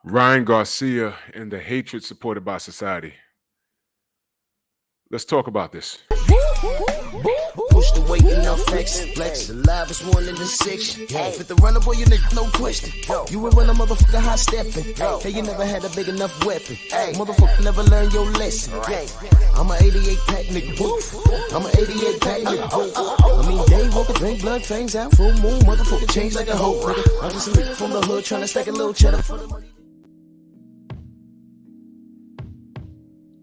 Ryan Garcia and the hatred supported by society. Let's talk about this. Push the weight and now flex. Flex alive is one in the six. With the runner boy, you nigga, no question. You will run a motherfucker high stepping. Hey, you never had a big enough weapon. Motherfucker never learned your lesson. I'm a 88 pack nigga. I'm a 88 pack nigga. I mean, day walker, drink blood, fangs out, full moon, motherfucker change like a hoe. Nigga. I'm just a nigga from the hood trying to stack a little cheddar for the money.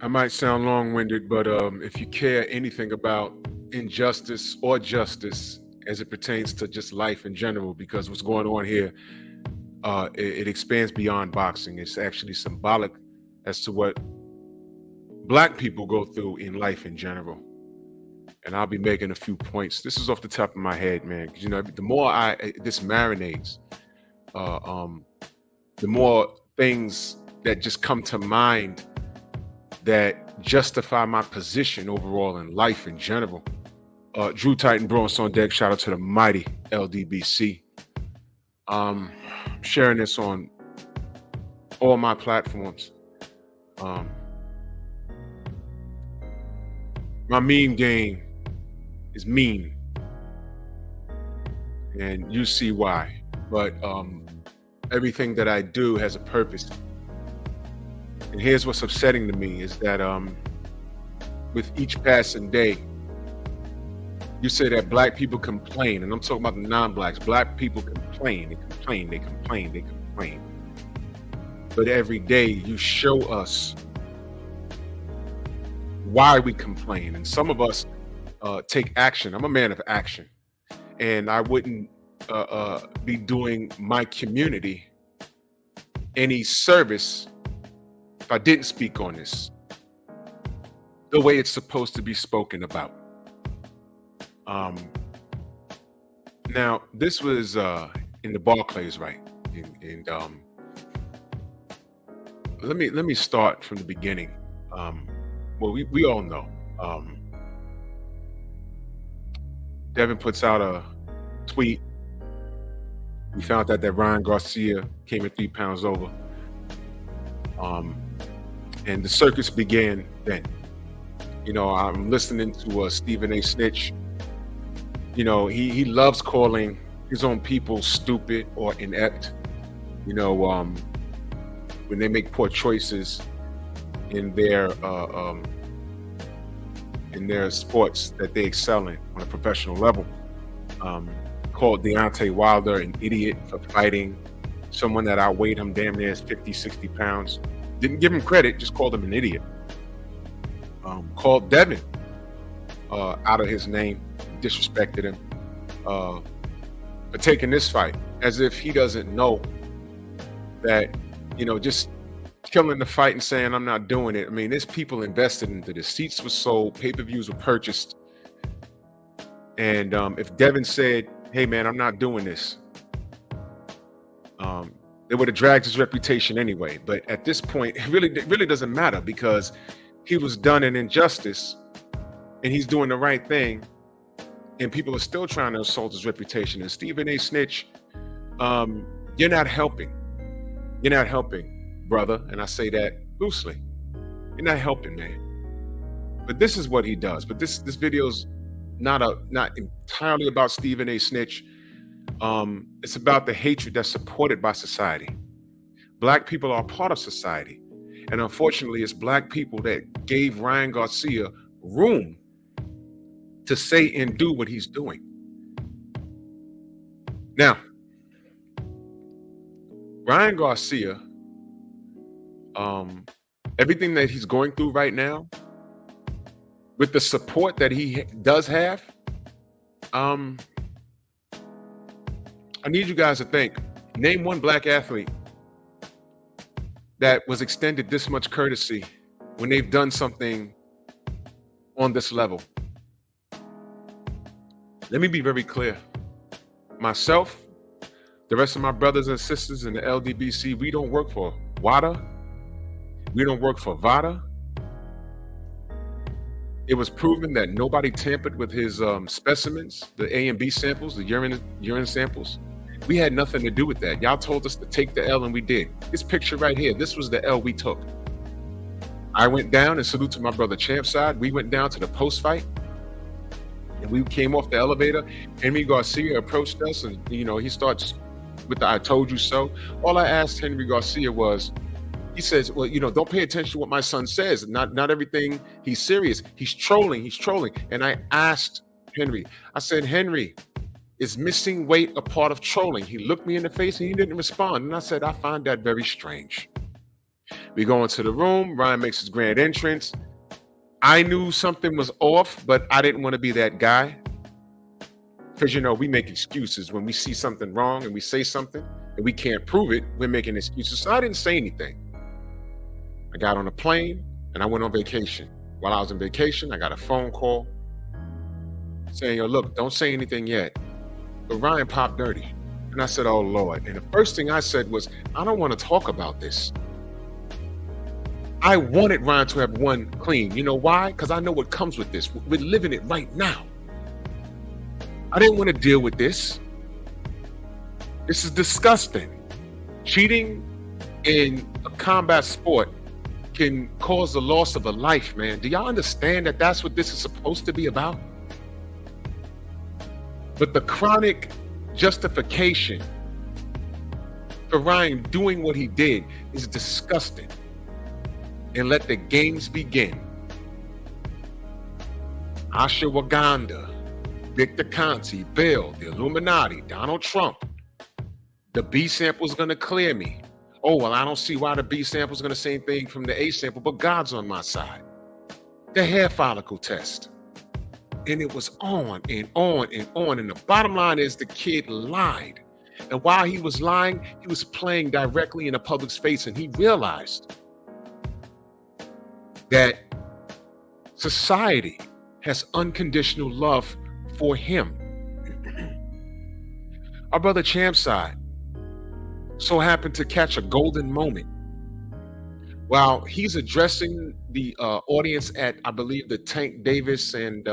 I might sound long-winded, but if you care anything about injustice or justice as it pertains to just life in general, because what's going on here, it expands beyond boxing. It's actually symbolic as to what Black people go through in life in general. And I'll be making a few points. This is off the top of my head, man. Because the more this marinates, the more things that just come to mind that justify my position overall in life in general. Drew Titan Bronx on deck. Shout out to the mighty LDBC. Sharing this on all my platforms. My meme game is mean, and you see why. But everything that I do has a purpose. And here's what's upsetting to me is that with each passing day, you say that Black people complain, and I'm talking about the non-Blacks. Black people complain, they complain, they complain, they complain. But every day you show us why we complain. And some of us take action. I'm a man of action. And I wouldn't be doing my community any service if I didn't speak on this the way it's supposed to be spoken about. Now, this was in the Barclays, right? And let me start from the beginning. Well, we all know. Devin puts out a tweet. We found out that Ryan Garcia came in 3 pounds over. And the circus began then. I'm listening to Stephen A. Snitch. He loves calling his own people stupid or inept. When they make poor choices in their sports that they excel in on a professional level. Called Deontay Wilder an idiot for fighting someone that outweighed him damn near 50, 60 pounds. Didn't give him credit, just called him an idiot. Called Devin out of his name, disrespected him for taking this fight, as if he doesn't know that, just killing the fight and saying, I'm not doing it. I mean, there's people invested into this. Seats were sold, pay-per-views were purchased. And if Devin said, hey, man, I'm not doing this, it would have dragged his reputation anyway. But at this point, it really doesn't matter, because he was done an injustice and he's doing the right thing. And people are still trying to assault his reputation. And Stephen A. Snitch, you're not helping. You're not helping, brother. And I say that loosely. You're not helping, man. But this is what he does. But this video's not entirely about Stephen A. Snitch. It's about the hatred that's supported by society. Black people are part of society. And unfortunately, it's Black people that gave Ryan Garcia room to say and do what he's doing. Now, Ryan Garcia, everything that he's going through right now, with the support that he does have, I need you guys to think. Name one Black athlete that was extended this much courtesy when they've done something on this level. Let me be very clear. Myself, the rest of my brothers and sisters in the LDBC, we don't work for WADA. We don't work for VADA. It was proven that nobody tampered with his specimens, the A and B samples, the urine samples. We had nothing to do with that. Y'all told us to take the L and we did. This picture right here, this was the L we took. I went down and salute to my brother Champside. We went down to the post fight and we came off the elevator. Henry Garcia approached us and, he starts with the "I told you so." All I asked Henry Garcia was, he says, well, don't pay attention to what my son says. Not everything he's serious. He's trolling. And I asked Henry, I said, Henry, is missing weight a part of trolling? He looked me in the face and he didn't respond. And I said, I find that very strange. We go into the room. Ryan makes his grand entrance. I knew something was off, but I didn't want to be that guy. Because, we make excuses when we see something wrong and we say something and we can't prove it. We're making excuses. So I didn't say anything. I got on a plane and I went on vacation. While I was on vacation, I got a phone call saying, yo, look, don't say anything yet. But Ryan popped dirty. And I said, oh, Lord. And the first thing I said was, I don't want to talk about this. I wanted Ryan to have won clean. You know why? Because I know what comes with this. We're living it right now. I didn't want to deal with this. This is disgusting. Cheating in a combat sport can cause the loss of a life, man. Do y'all understand that that's what this is supposed to be about? But the chronic justification for Ryan doing what he did is disgusting. And let the games begin. Ashwagandha, Victor Conti, Bill, the Illuminati, Donald Trump. The B sample is going to clear me. Oh, well, I don't see why the B sample is going to say anything from the A sample, but God's on my side. The hair follicle test. And it was on and on and on. And the bottom line is the kid lied. And while he was lying, he was playing directly in the public's face. And he realized that society has unconditional love for him. Our brother Champside so happened to catch a golden moment while he's addressing the audience at, I believe, the Tank Davis and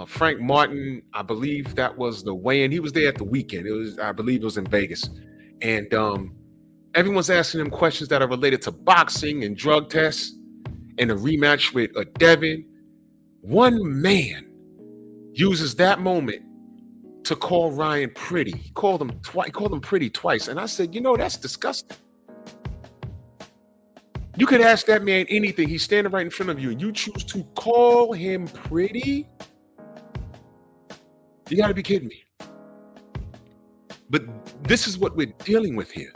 Frank Martin. I believe that was the weigh-in. He was there at the weekend. I believe it was in Vegas. And everyone's asking him questions that are related to boxing and drug tests and a rematch with Devin. One man uses that moment to call Ryan pretty. He called him pretty twice. And I said, that's disgusting. You could ask that man anything. He's standing right in front of you and you choose to call him pretty? You got to be kidding me. But this is what we're dealing with here.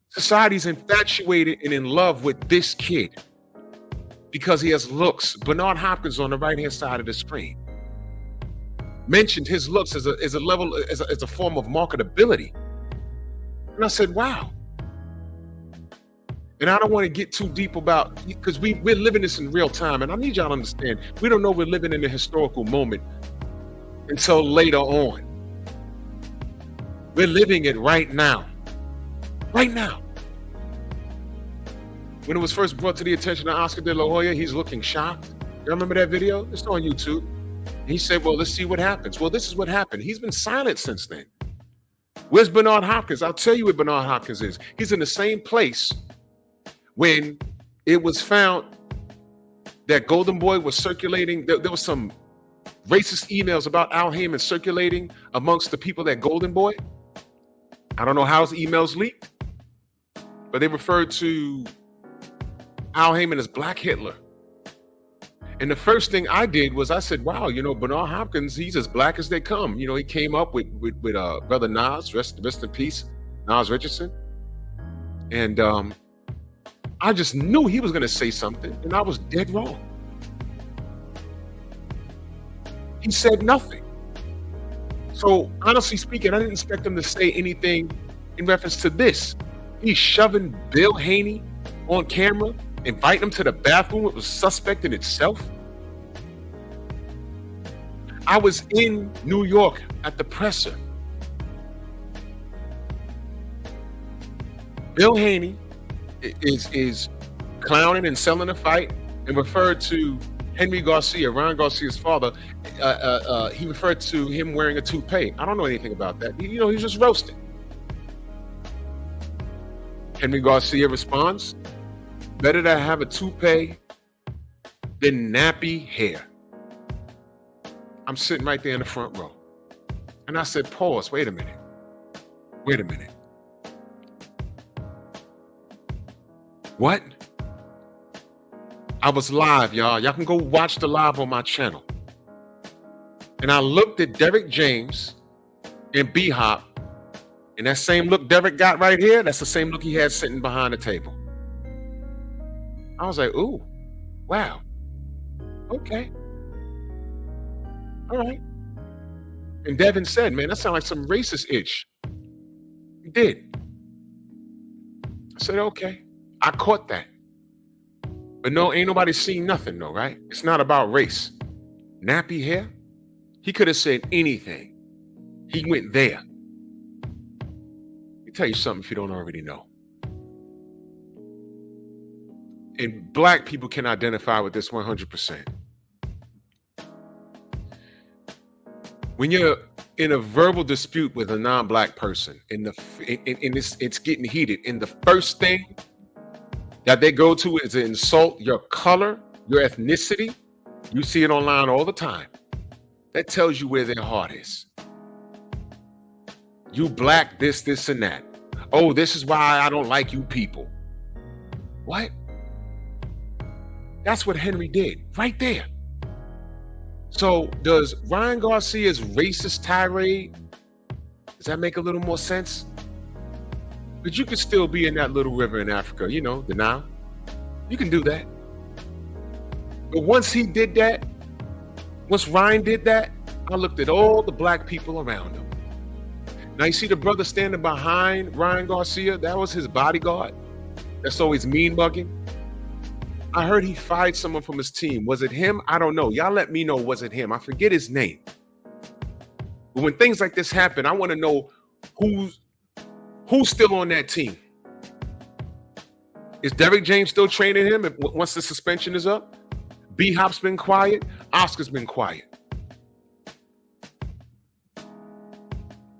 Society's infatuated and in love with this kid because he has looks. Bernard Hopkins on the right-hand side of the screen mentioned his looks as a form of marketability. And I said, wow. And I don't want to get too deep about, because we're living this in real time. And I need y'all to understand, we don't know we're living in a historical moment until later on. We're living it right now. Right now. When it was first brought to the attention of Oscar de la Hoya, he's looking shocked. You remember that video? It's on YouTube. He said, well, let's see what happens. Well, this is what happened. He's been silent since then. Where's Bernard Hopkins? I'll tell you where Bernard Hopkins is. He's in the same place when it was found that Golden Boy was circulating. There was some racist emails about Al Heyman circulating amongst the people at Golden Boy. I don't know how his emails leaked, but they referred to Al Heyman as Black Hitler. And the first thing I did was I said, wow, Bernard Hopkins, he's as black as they come. He came up with brother Nas, rest in peace, Nas Richardson. And I just knew he was going to say something, and I was dead wrong. He said nothing. So honestly speaking, I didn't expect him to say anything in reference to this. He's shoving Bill Haney on camera, inviting him to the bathroom. It was suspect in itself. I was in New York at the presser. Bill Haney is clowning and selling a fight and referred to Henry Garcia, Ryan Garcia's father, he referred to him wearing a toupee. I don't know anything about that. He was just roasting. Henry Garcia responds, better to have a toupee than nappy hair. I'm sitting right there in the front row. And I said, pause, wait a minute. What? I was live, y'all. Y'all can go watch the live on my channel. And I looked at Derek James and B-Hop, and that same look Derek got right here, that's the same look he had sitting behind the table. I was like, ooh, wow. Okay. All right. And Devin said, man, that sounds like some racist itch. He did. I said, okay. I caught that. But no, ain't nobody seen nothing though, right? It's not about race. Nappy hair? He could have said anything. He went there. Let me tell you something if you don't already know. And black people can identify with this 100%. When you're in a verbal dispute with a non-black person, it's getting heated, and the first thing that they go to is to insult your color, your ethnicity. You see it online all the time. That tells you where their heart is. You black, this, and that. Oh, this is why I don't like you people. What? That's what Henry did right there. So does Ryan Garcia's racist tirade, does that make a little more sense? But you could still be in that little river in Africa, the Nile. You can do that. But once he did that, once Ryan did that, I looked at all the black people around him. Now you see the brother standing behind Ryan Garcia, that was his bodyguard. That's always mean mugging. I heard he fired someone from his team. Was it him? I don't know. Y'all let me know, was it him? I forget his name. But when things like this happen, I want to know who's still on that team. Is Derek James still training him once the suspension is up? B-Hop's been quiet. Oscar's been quiet.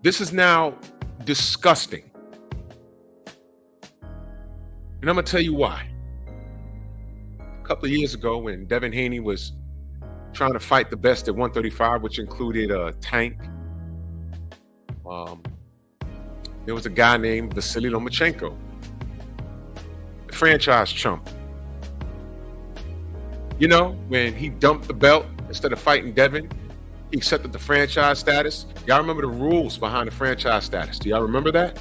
This is now disgusting. And I'm going to tell you why. A couple of years ago when Devin Haney was trying to fight the best at 135, which included Tank, there was a guy named Vasily Lomachenko, the franchise chump. When he dumped the belt, instead of fighting Devin, he accepted the franchise status. Y'all remember the rules behind the franchise status? Do y'all remember that?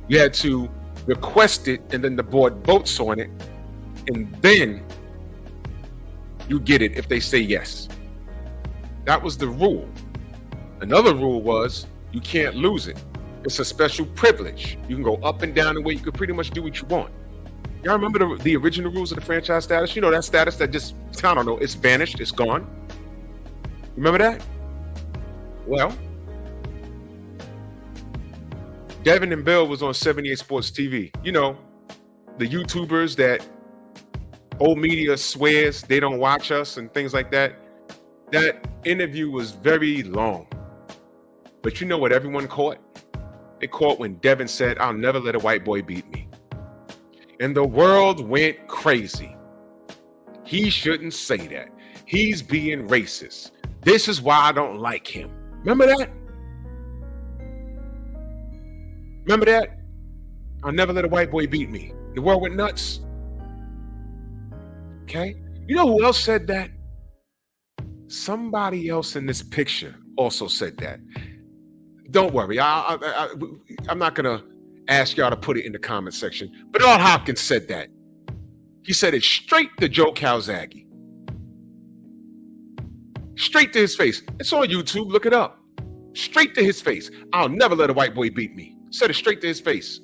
You had to request it, and then the board votes on it, and then you get it if they say yes. That was the rule. Another rule was you can't lose it. It's a special privilege. You can go up and down the way. You can pretty much do what you want. Y'all remember the original rules of the franchise status? That status that just, I don't know, it's vanished, it's gone. Remember that? Well, Devin and Bill was on 78 Sports TV. The YouTubers that old media swears they don't watch us and things like that. That interview was very long. But you know what everyone caught? They caught when Devin said, "I'll never let a white boy beat me." And the world went crazy. He shouldn't say that. He's being racist. This is why I don't like him. Remember that? Remember that? I'll never let a white boy beat me. The world went nuts. Okay? You know who else said that? Somebody else in this picture also said that. Don't worry. I'm not going to ask y'all to put it in the comment section. But Bernard Hopkins said that. He said it straight to Joe Calzaghe. Straight to his face. It's on YouTube. Look it up. Straight to his face. I'll never let a white boy beat me. Said it straight to his face.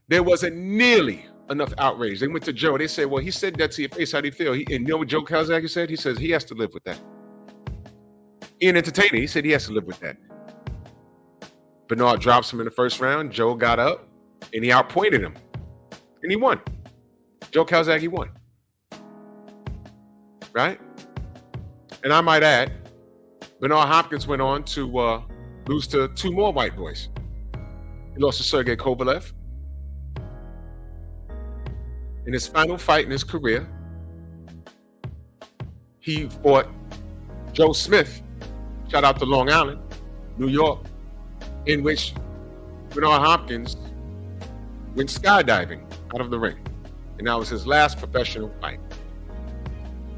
There wasn't nearly enough outrage. They went to Joe. They said, well, he said that to your face. How do you feel? And you know what Joe Calzaghe said? He says he has to live with that. Ian Entertainer, he said he has to live with that. Bernard drops him in the first round. Joe got up and he outpointed him. And he won. Joe Calzaghe won. right? And I might add, Bernard Hopkins went on to lose to 2 more white boys. He lost to Sergey Kovalev. In his final fight in his career, he fought Joe Smith, shout out to Long Island, New York, in which Bernard Hopkins went skydiving out of the ring. And that was his last professional fight.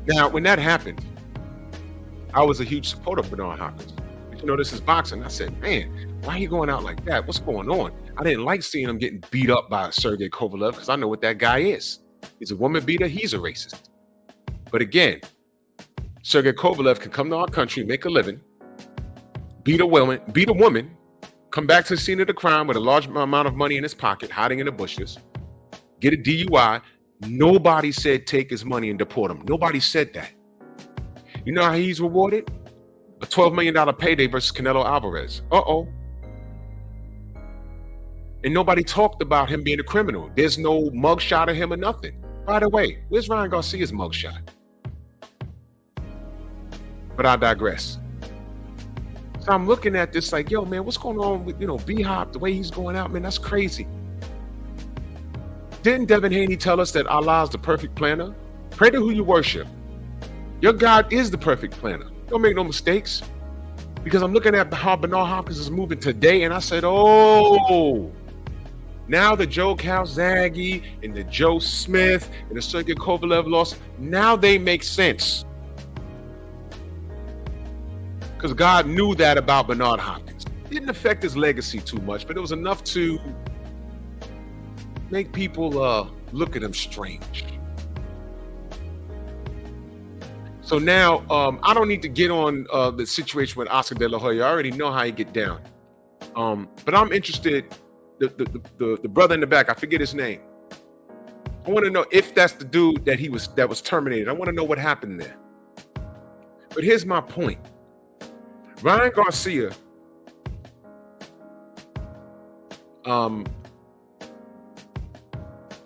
Now, when that happened, I was a huge supporter of Bernard Hopkins. But you know, this is boxing. I said, man, why are you going out like that? What's going on? I didn't like seeing him getting beat up by Sergey Kovalev because I know what that guy is. He's a woman beater. He's a racist. But again, Sergey Kovalev can come to our country, make a living, beat a woman, come back to the scene of the crime with a large amount of money in his pocket, hiding in the bushes, get a DUI. Nobody said take his money and deport him. Nobody said that. You know how he's rewarded? A $12 million payday versus Canelo Alvarez. Uh-oh. And nobody talked about him being a criminal. There's no mugshot of him or nothing. By the way, where's Ryan Garcia's mugshot? But I digress. So I'm looking at this like, yo, man, what's going on with, B-Hop, the way he's going out, man, that's crazy. Didn't Devin Haney tell us that Allah is the perfect planner? Pray to who you worship. Your God is the perfect planner. Don't make no mistakes. Because I'm looking at how Bernard Hopkins is moving today, and I said, oh, now the Joe Calzaghe and the Joe Smith and the Sergey Kovalev loss, now they make sense. Because God knew that about Bernard Hopkins. It didn't affect his legacy too much, but it was enough to make people look at him strange. So now, I don't need to get on the situation with Oscar De La Hoya. I already know how he get down. But I'm interested, the brother in the back, I forget his name. I want to know if that's the dude that was terminated. I want to know what happened there. But here's my point. Ryan Garcia,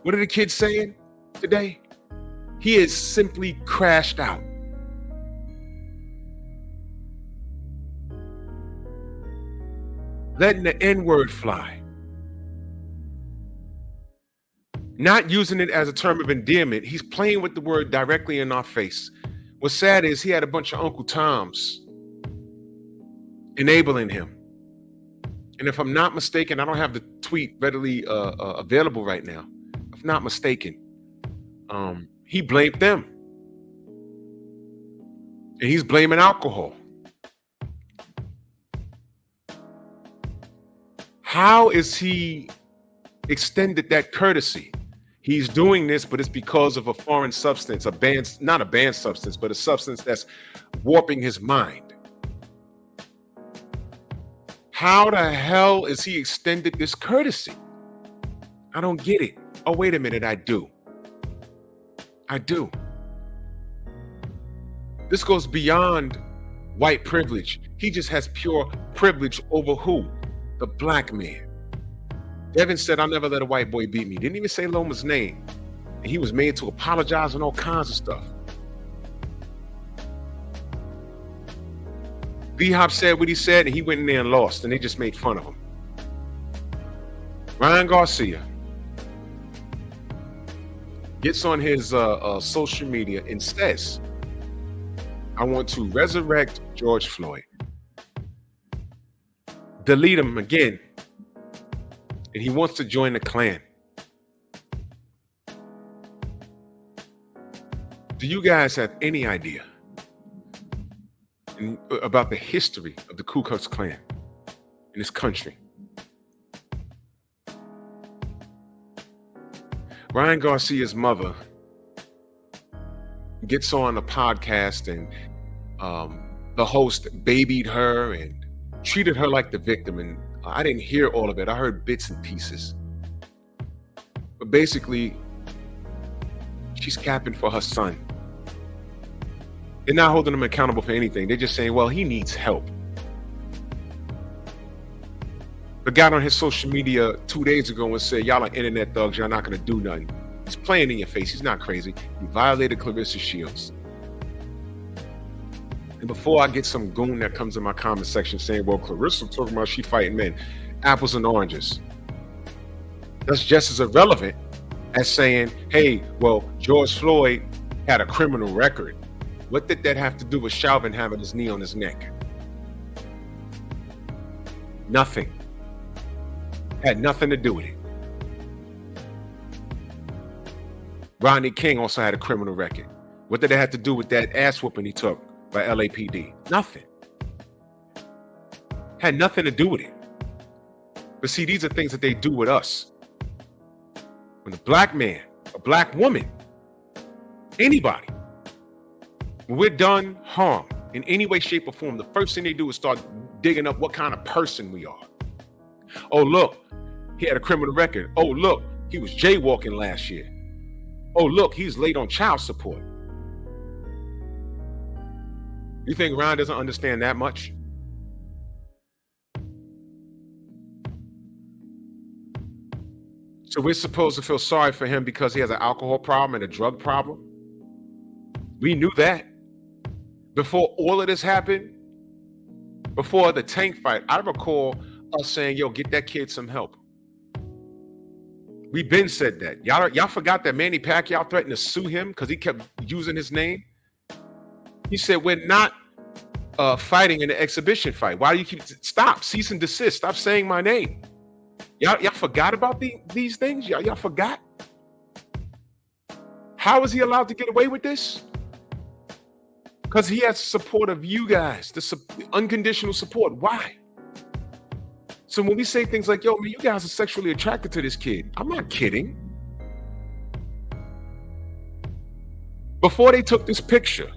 what are the kids saying today? He is simply crashed out. Letting the N-word fly. Not using it as a term of endearment. He's playing with the word directly in our face. What's sad is he had a bunch of Uncle Toms enabling him. And if I'm not mistaken, I don't have the tweet readily available right now. If not mistaken, he blamed them. And he's blaming alcohol. How is he extended that courtesy? He's doing this, but it's because of a foreign substance, not a banned substance, but a substance that's warping his mind. How the hell is he extended this courtesy? I don't get it. Oh, wait a minute, I do. This goes beyond white privilege. He just has pure privilege over who? The black man. Devin said, I'll never let a white boy beat me. Didn't even say Loma's name. And he was made to apologize and all kinds of stuff. B-Hop said what he said, and he went in there and lost, and they just made fun of him. Ryan Garcia gets on his social media and says, I want to resurrect George Floyd. Delete him again. And he wants to join the Klan. Do you guys have any idea about the history of the Ku Klux Klan in this country? Ryan Garcia's mother gets on a podcast and the host babied her and treated her like the victim. And I didn't hear all of it. I heard bits and pieces. But basically, she's capping for her son. They're not holding him accountable for anything. They're just saying, well, he needs help. The guy on his social media 2 days ago and said, y'all are internet thugs. Y'all not going to do nothing. He's playing in your face. He's not crazy. He violated Clarissa Shields. before I get some goon that comes in my comment section saying, well, Clarissa talking about she fighting men, apples and oranges. That's just as irrelevant as saying, hey, well, George Floyd had a criminal record. What did that have to do with Chauvin having his knee on his neck? Nothing. Had nothing to do with it. Rodney King also had a criminal record. What did it have to do with that ass whooping he took by LAPD? Nothing. Had nothing to do with it. But see, these are things that they do with us. When a black man, a black woman, anybody, when we're done harm in any way, shape, or form, the first thing they do is start digging up what kind of person we are. Oh, look, he had a criminal record. Oh, look, he was jaywalking last year. Oh, look, he's late on child support. You think Ryan doesn't understand that much? So we're supposed to feel sorry for him because he has an alcohol problem and a drug problem? We knew that. Before all of this happened, before the tank fight, I recall us saying, yo, get that kid some help. We've been said that. Y'all forgot that Manny Pacquiao threatened to sue him because he kept using his name? He said, we're not fighting in an exhibition fight. Why do you keep, stop, cease and desist, stop saying my name. Y'all forgot about these things? Y'all forgot? How is he allowed to get away with this? Because he has support of you guys, the unconditional support. Why? So when we say things like, yo, man, you guys are sexually attracted to this kid. I'm not kidding. Before they took this picture,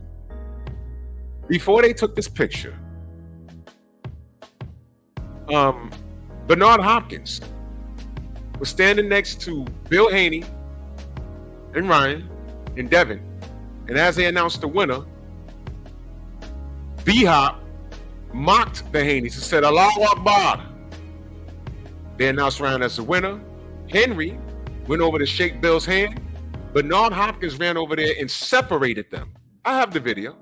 Bernard Hopkins was standing next to Bill Haney and Ryan and Devin. And as they announced the winner, B-Hop mocked the Haneys and said, Allahu Akbar. They announced Ryan as the winner. Henry went over to shake Bill's hand. Bernard Hopkins ran over there and separated them. I have the video.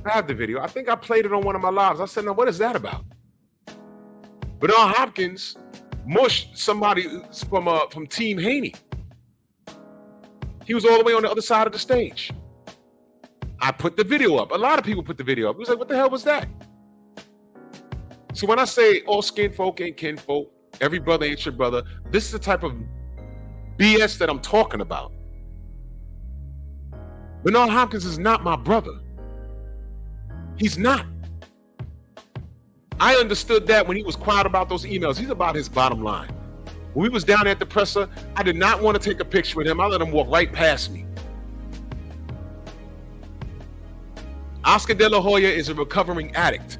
I think I played it on one of my lives. I said, now what is that about? Bernard Hopkins mushed somebody from Team Haney. He was all the way on the other side of the stage. I put the video up. A lot of people put the video up. It was like, what the hell was that? So when I say all skin folk ain't kin folk, every brother ain't your brother, this is the type of BS that I'm talking about. Bernard Hopkins is not my brother. He's not. I understood that when he was quiet about those emails. He's about his bottom line. When we was down at the presser, I did not want to take a picture with him. I let him walk right past me. Oscar De La Hoya is a recovering addict.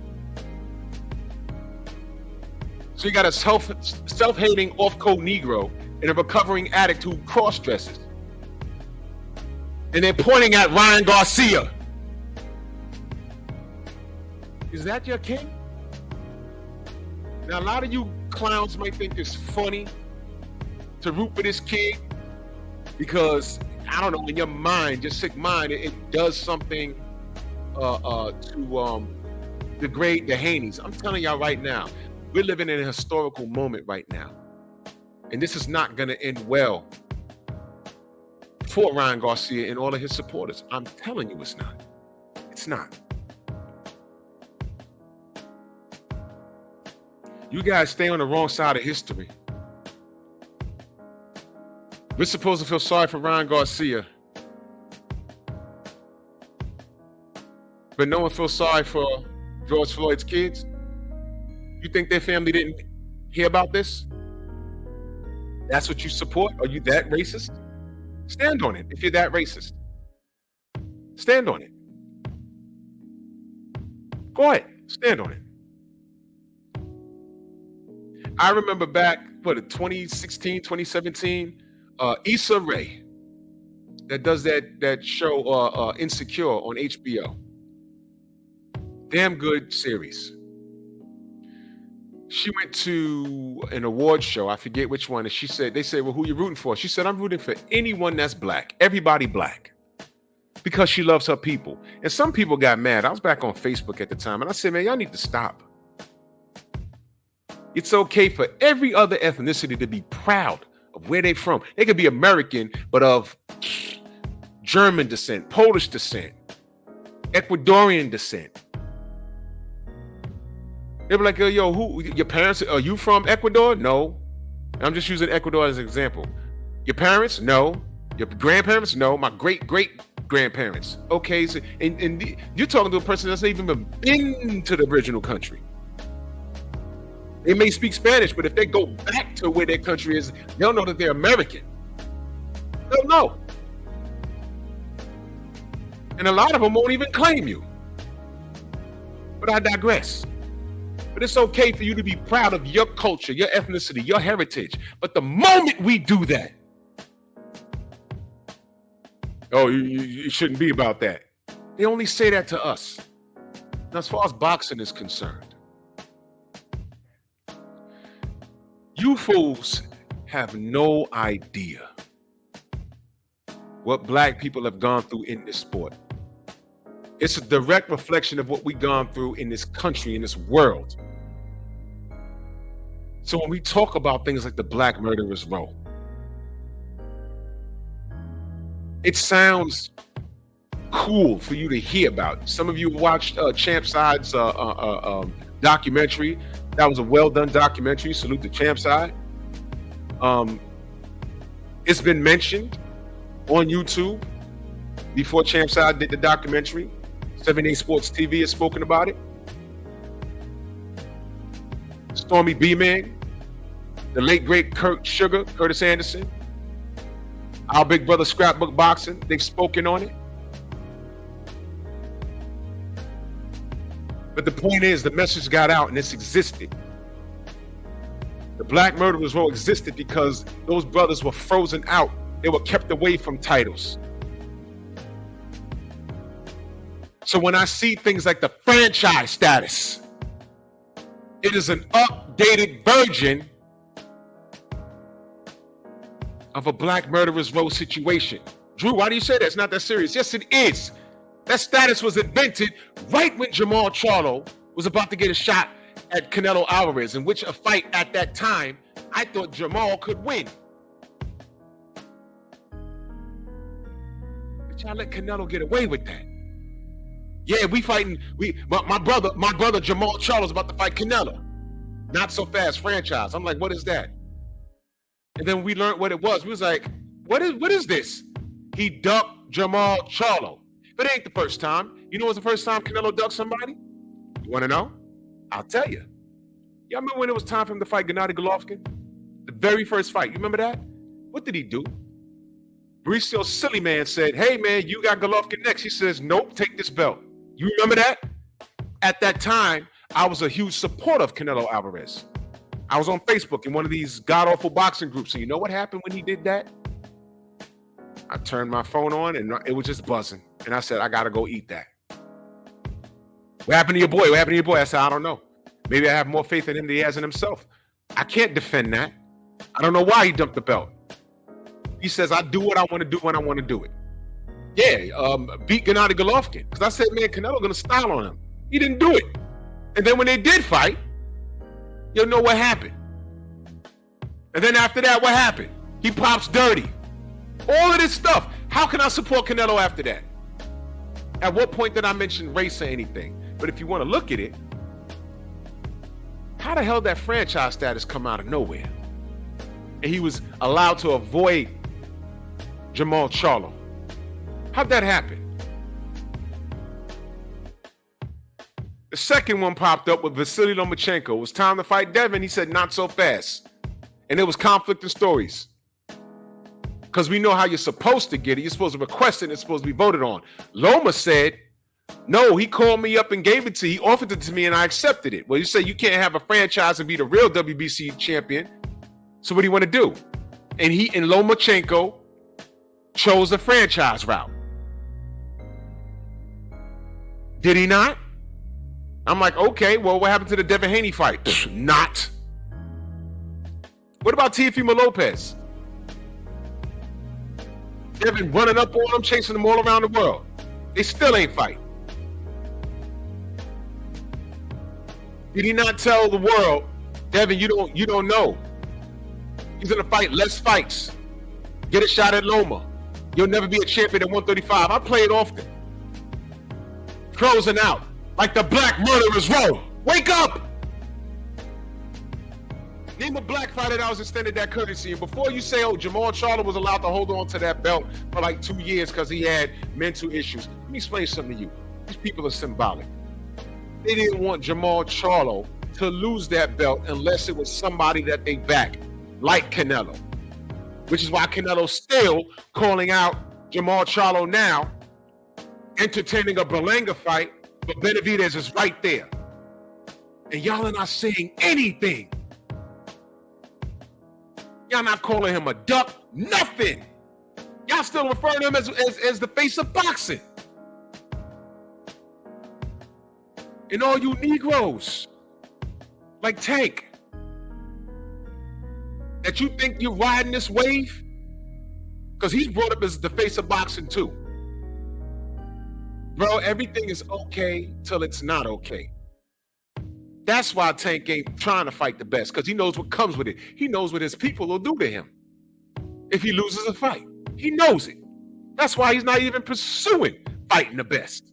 So you got a self-hating off-code Negro and a recovering addict who cross-dresses. And they're pointing at Ryan Garcia. Is that your king? Now, a lot of you clowns might think it's funny to root for this kid because, I don't know, in your mind, your sick mind, it does something to degrade the Haneys. I'm telling y'all right now, we're living in a historical moment right now. And this is not going to end well for Ryan Garcia and all of his supporters. I'm telling you it's not. It's not. You guys stay on the wrong side of history. We're supposed to feel sorry for Ryan Garcia. But no one feels sorry for George Floyd's kids? You think their family didn't hear about this? That's what you support? Are you that racist? Stand on it if you're that racist. Stand on it. Go ahead, stand on it. I remember back, 2016, 2017, Issa Rae, that does that show Insecure on HBO. Damn good series. She went to an award show, I forget which one, and they said, well, who you rooting for? She said, I'm rooting for anyone that's black, everybody black. because she loves her people. And some people got mad. I was back on Facebook at the time, and I said, man, y'all need to stop. It's okay for every other ethnicity to be proud of where they're from. They could be American, but of German descent, Polish descent, Ecuadorian descent. They were like, yo, who, your parents, are you from Ecuador? No. I'm just using Ecuador as an example. Your parents? No. Your grandparents? No. My great-great-grandparents. Okay, so, and you're talking to a person that's not even been to the original country. They may speak Spanish, but if they go back to where their country is, they'll know that they're American. They'll know. And a lot of them won't even claim you. But I digress. But it's okay for you to be proud of your culture, your ethnicity, your heritage. But the moment we do that, oh, you shouldn't be about that. They only say that to us. Now, as far as boxing is concerned, you fools have no idea what black people have gone through in this sport. It's a direct reflection of what we've gone through in this country, in this world. So when we talk about things like the Black Murderers Row, it sounds cool for you to hear about. Some of you watched Champ Side's documentary. That was a well-done documentary. Salute to Champ Side. It's been mentioned on YouTube before Champ Side did the documentary. 78 Sports TV has spoken about it. Stormy B-Man, the late great Curtis Anderson, our big brother Scrapbook Boxing, they've spoken on it. But the point is, the message got out and it's existed. The Black Murderers Row existed because those brothers were frozen out. They were kept away from titles. So when I see things like the franchise status, it is an updated version of a Black Murderers Row situation. Drew, why do you say that? It's not that serious. Yes, it is. That status was invented right when Jamal Charlo was about to get a shot at Canelo Alvarez, in which a fight at that time, I thought Jamal could win. But y'all let Canelo get away with that. Yeah, we fighting. My brother Jamal Charlo's about to fight Canelo. Not so fast franchise. I'm like, what is that? And then we learned what it was. We was like, what is this? He ducked Jamal Charlo. But it ain't the first time. You know what's the first time Canelo ducked somebody? You want to know? I'll tell you. Y'all remember when it was time for him to fight Gennady Golovkin? The very first fight. You remember that? What did he do? Mauricio Silly Man said, hey man, you got Golovkin next. He says, nope, take this belt. You remember that? At that time, I was a huge supporter of Canelo Alvarez. I was on Facebook in one of these god-awful boxing groups. And you know what happened when he did that? I turned my phone on and it was just buzzing. And I said, I got to go eat that. What happened to your boy? What happened to your boy? I said, I don't know. Maybe I have more faith in him than he has in himself. I can't defend that. I don't know why he dumped the belt. He says, I do what I want to do when I want to do it. Yeah, beat Gennady Golovkin. Because I said, man, Canelo going to style on him. He didn't do it. And then when they did fight, you'll know what happened. And then after that, what happened? He pops dirty. All of this stuff. How can I support Canelo after that? At what point did I mention race or anything? But if you want to look at it, how the hell did that franchise status come out of nowhere? And he was allowed to avoid Jamal Charlo. How'd that happen? The second one popped up with Vasily Lomachenko. It was time to fight Devin. He said, not so fast. And there was conflicting stories. Because we know how you're supposed to get it. You're supposed to request it and it's supposed to be voted on. Loma said, no, he called me up and gave it to you. He offered it to me and I accepted it. Well, you say you can't have a franchise and be the real WBC champion. So what do you want to do? And Lomachenko chose the franchise route. Did he not? I'm like, okay, well, what happened to the Devin Haney fight? Not. What about Teofimo Lopez? Devin running up on him, chasing him all around the world. They still ain't fight. Did he not tell the world, Devin, you don't know. He's gonna fight less fights. Get a shot at Loma. You'll never be a champion at 135. I play it often. Closing out like the Black Murderers Row. Wake up! Name a black fighter that was extended that courtesy. And before you say, oh, Jamal Charlo was allowed to hold on to that belt for like 2 years because he had mental issues. Let me explain something to you. These people are symbolic. They didn't want Jamal Charlo to lose that belt unless it was somebody that they back, like Canelo. Which is why Canelo's still calling out Jamal Charlo now, entertaining a Berlanga fight, but Benavidez is right there. And y'all are not saying anything. Y'all not calling him a duck, nothing. Y'all still referring to him as the face of boxing. And all you Negroes, like Tank, that you think you're riding this wave? Because he's brought up as the face of boxing too. Bro, everything is okay till it's not okay. That's why Tank ain't trying to fight the best, because he knows what comes with it. He knows what his people will do to him if he loses a fight. He knows it. That's why he's not even pursuing fighting the best.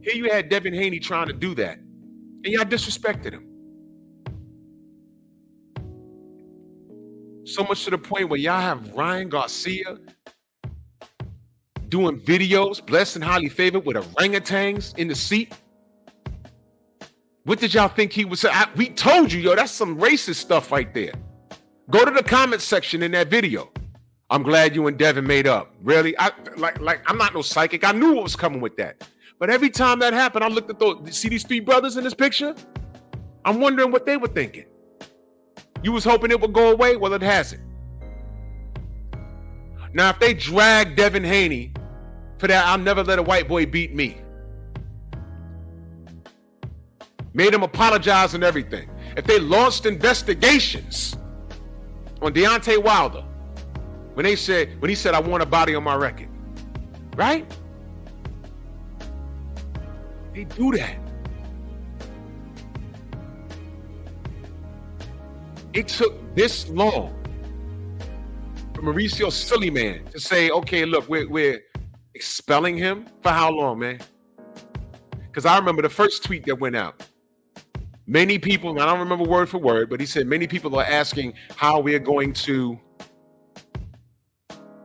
Here you had Devin Haney trying to do that, and y'all disrespected him. So much to the point where y'all have Ryan Garcia doing videos, blessed and highly favored with orangutans in the seat. What did y'all think he was saying? We told you, yo, that's some racist stuff right there. Go to the comment section in that video. I'm glad you and Devin made up. Really? I'm not no psychic. I knew what was coming with that. But every time that happened, I looked at those, see these three brothers in this picture? I'm wondering what they were thinking. You was hoping it would go away? Well, it hasn't. Now, if they drag Devin Haney for that, I'll never let a white boy beat me. Made him apologize and everything. If they launched investigations on Deontay Wilder, when he said, I want a body on my record, right? They do that. It took this long for Mauricio Sillyman to say, okay, look, we're expelling him for how long, man? Because I remember the first tweet that went out. Many people, I don't remember word for word, but he said many people are asking how we're going to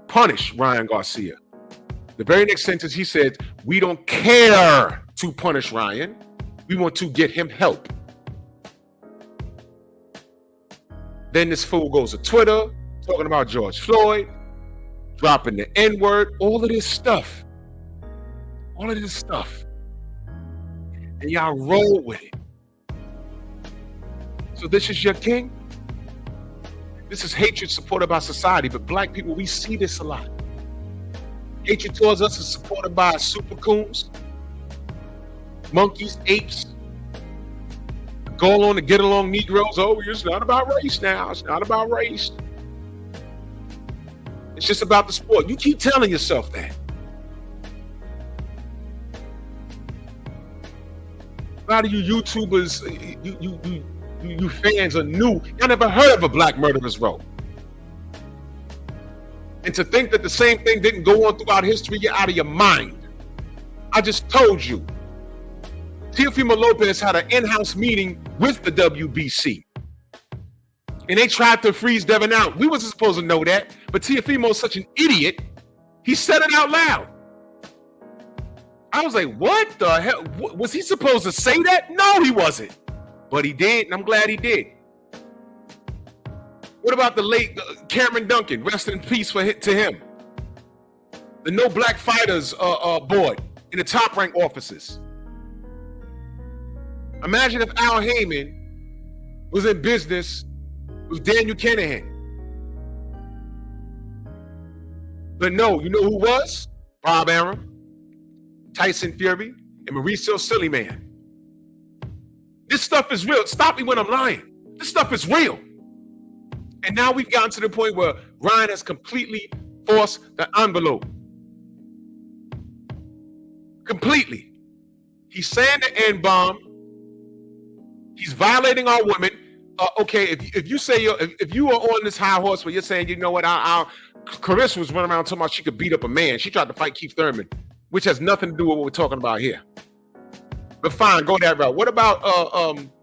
punish Ryan Garcia. The very next sentence he said, we don't care to punish Ryan. We want to get him help. Then this fool goes to Twitter, talking about George Floyd, dropping the N-word, all of this stuff. All of this stuff. And y'all roll with it. So this is your king? This is hatred supported by society, but black people, we see this a lot. Hatred towards us is supported by super coons, monkeys, apes, go along to get along Negroes. Oh, it's not about race now. It's not about race. It's just about the sport. You keep telling yourself that. A lot of you YouTubers, you fans are new. Y'all never heard of a Black Murderers Row. And to think that the same thing didn't go on throughout history, you're out of your mind. I just told you. Teofimo Lopez had an in-house meeting with the WBC. And they tried to freeze Devin out. We wasn't supposed to know that. But Teofimo's such an idiot, he said it out loud. I was like, what the hell? Was he supposed to say that? No, he wasn't. But he did, and I'm glad he did. What about the late Cameron Duncan? Rest in peace to him. The No Black Fighters board in the top rank offices. Imagine if Al Heyman was in business with Daniel Kinahan. But no, you know who was? Bob Arum, Tyson Fury, and Mauricio Sillyman. This stuff is real. Stop me when I'm lying. This stuff is real. And now we've gotten to the point where Ryan has completely forced the envelope. completely. He's saying the N-bomb. He's violating our women. Okay, if you say if you are on this high horse where you're saying, you know what, Carissa was running around talking about she could beat up a man. She tried to fight Keith Thurman, which has nothing to do with what we're talking about here. But fine, go that route. What about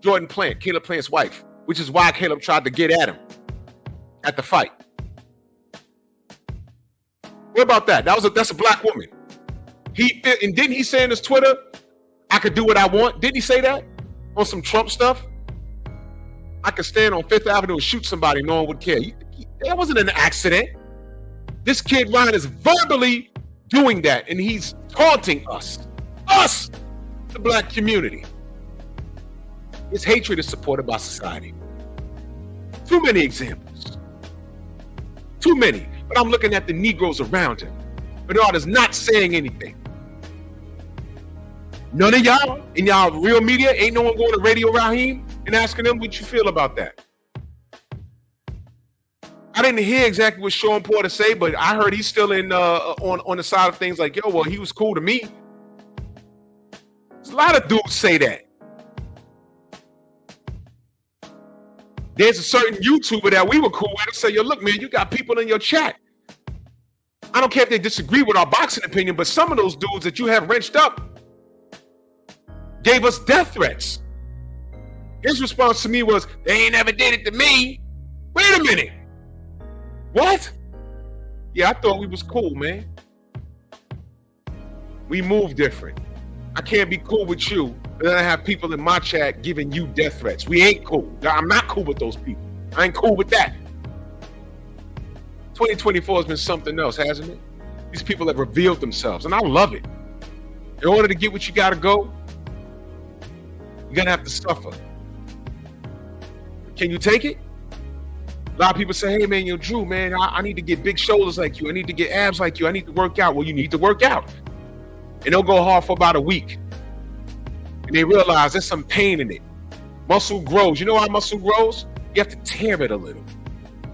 Jordan Plant, Caleb Plant's wife, which is why Caleb tried to get at him at the fight. What about that? That's a black woman. And didn't he say in his Twitter, I could do what I want? Didn't he say that on some Trump stuff? I could stand on Fifth Avenue and shoot somebody, no one would care. That wasn't an accident. This kid Ryan is verbally doing that, and he's taunting us, the black community. His hatred is supported by society. Too many examples. Too many. But I'm looking at the Negroes around him. Bernard is not saying anything. None of y'all in y'all real media, ain't no one going to Radio Raheem and asking them what you feel about that. I didn't hear exactly what Sean Porter say, but I heard he's still in on the side of things like, yo, well, he was cool to me. There's a lot of dudes say that. There's a certain YouTuber that we were cool with and say, yo, look, man, you got people in your chat. I don't care if they disagree with our boxing opinion, but some of those dudes that you have wrenched up gave us death threats. His response to me was, they ain't never did it to me. Wait a minute. What? Yeah, I thought we was cool, man. We move different. I can't be cool with you, and then I have people in my chat giving you death threats. We ain't cool. I'm not cool with those people. I ain't cool with that. 2024 has been something else, hasn't it? These people have revealed themselves, and I love it. In order to get what you gotta go, you're gonna have to suffer. Can you take it? A lot of people say, hey man, yo, Drew, man, I need to get big shoulders like you. I need to get abs like you. I need to work out. Well, you need to work out. And they'll go hard for about a week. And they realize there's some pain in it. Muscle grows. You know how muscle grows? You have to tear it a little.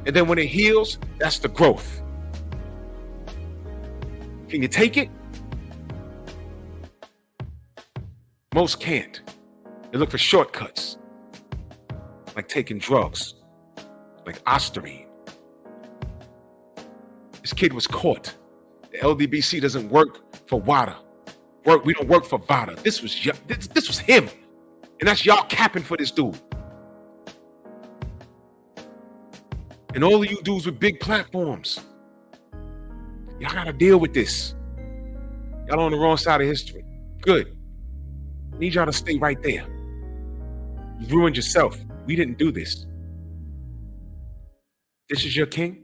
And then when it heals, that's the growth. Can you take it? Most can't. They look for shortcuts, like taking drugs, like Ostarine. This kid was caught. The LDBC doesn't work for WADA. We don't work for VADA. This was him. And that's y'all capping for this dude. And all of you dudes with big platforms, y'all gotta deal with this. Y'all on the wrong side of history. Good. I need y'all to stay right there. You ruined yourself. We didn't do this. This is your king?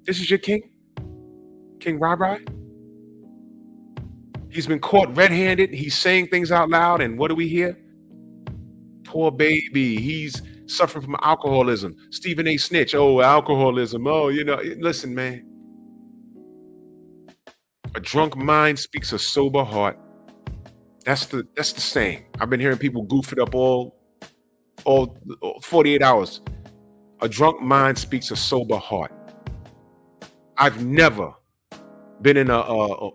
This is your king? King Rai? He's been caught red-handed. He's saying things out loud, and what do we hear? Poor baby. He's suffering from alcoholism. Stephen A. Snitch. Oh, alcoholism. Oh, listen, man. A drunk mind speaks a sober heart. That's the saying. I've been hearing people goof it up all 48 hours. A drunk mind speaks a sober heart. I've never been in I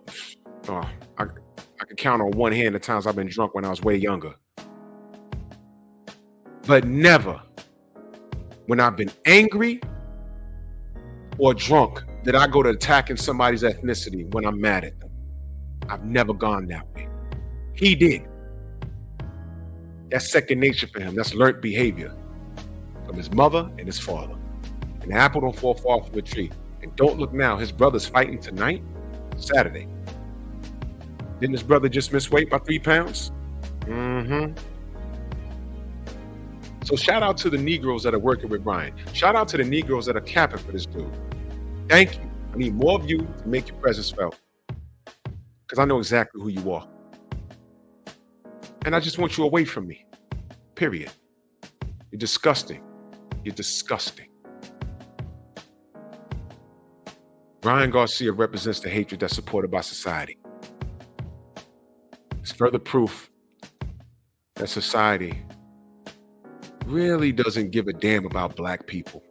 can count on one hand the times I've been drunk when I was way younger. But never when I've been angry or drunk did I go to attacking somebody's ethnicity when I'm mad at them. I've never gone that way. He did. That's second nature for him. That's learned behavior from his mother and his father. And the apple don't fall far from the tree. And don't look now, his brother's fighting tonight, Saturday. Didn't his brother just miss weight by 3 pounds? Mm-hmm. So shout out to the Negroes that are working with Ryan. Shout out to the Negroes that are capping for this dude. Thank you. I need more of you to make your presence felt. Because I know exactly who you are. And I just want you away from me. Period. You're disgusting. You're disgusting. Ryan Garcia represents the hatred that's supported by society. It's further proof that society really doesn't give a damn about black people.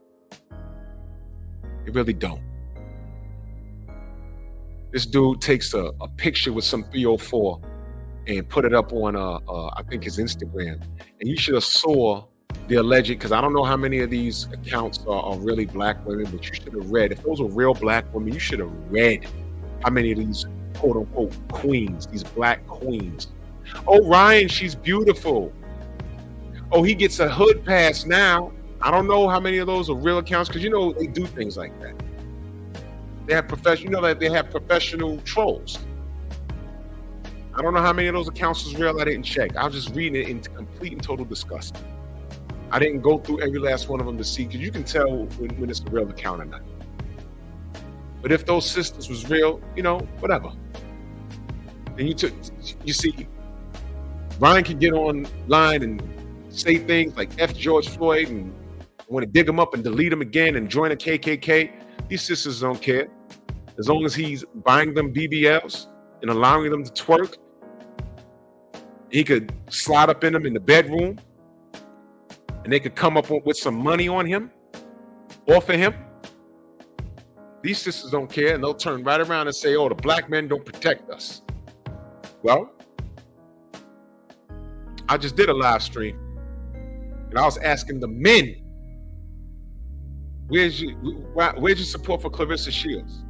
They really don't. This dude takes a picture with some 304 and put it up on I think his Instagram. And you should have saw the alleged, because I don't know how many of these accounts are really black women, but you should have read. If those were real black women, you should have read how many of these quote unquote queens, these black queens. Oh, Ryan, she's beautiful. Oh, he gets a hood pass now. I don't know how many of those are real accounts, because they do things like that. They have that they have professional trolls. I don't know how many of those accounts was real. I didn't check. I was just reading it in complete and total disgust. I didn't go through every last one of them to see, because you can tell when it's a real account or not. But if those sisters was real, whatever. And you see, Ryan can get online and say things like F George Floyd and want to dig him up and delete him again and join a KKK. These sisters don't care. As long as he's buying them BBLs and allowing them to twerk, he could slide up in them in the bedroom and they could come up with some money on him, offer him. These sisters don't care, and they'll turn right around and say, oh, the black men don't protect us. Well, I just did a live stream and I was asking the men, where's your support for Clarissa Shields?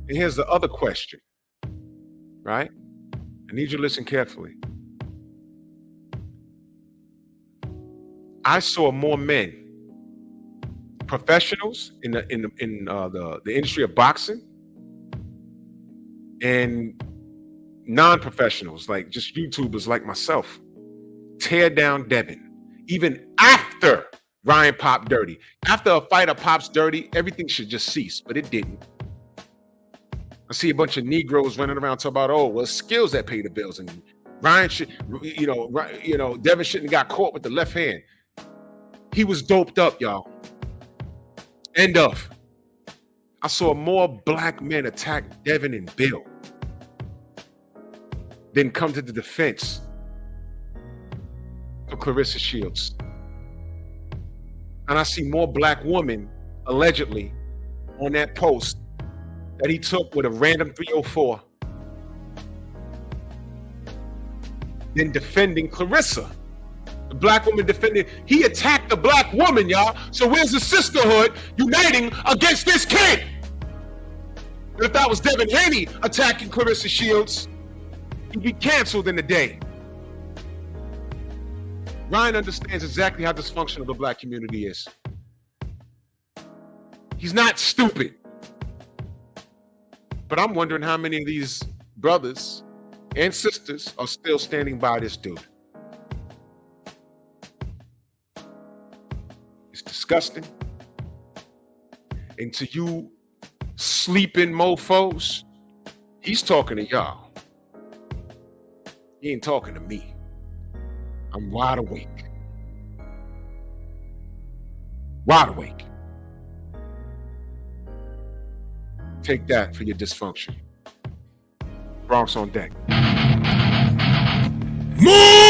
And here's the other question, right? I need you to listen carefully. I saw more men, professionals in the industry of boxing, and non-professionals, like just YouTubers like myself, tear down Devin, even after Ryan popped dirty. After a fighter pops dirty, everything should just cease, but it didn't. I see a bunch of Negroes running around talking about, oh, well, skills that pay the bills, and Ryan should, Devin shouldn't have got caught with the left hand. He was doped up, y'all. End of. I saw more black men attack Devin and Bill than come to the defense of Clarissa Shields. And I see more black women, allegedly, on that post that he took with a random 304 than defending Clarissa. The black woman defended. He attacked the black woman, y'all. So where's the sisterhood uniting against this kid? And if that was Devin Haney attacking Clarissa Shields, he'd be canceled in a day. Ryan understands exactly how dysfunctional the black community is. He's not stupid. But I'm wondering how many of these brothers and sisters are still standing by this dude. It's disgusting. And to you sleeping mofos, he's talking to y'all. He ain't talking to me. I'm wide awake. Wide awake. Take that for your dysfunction. Bronx on deck. Move!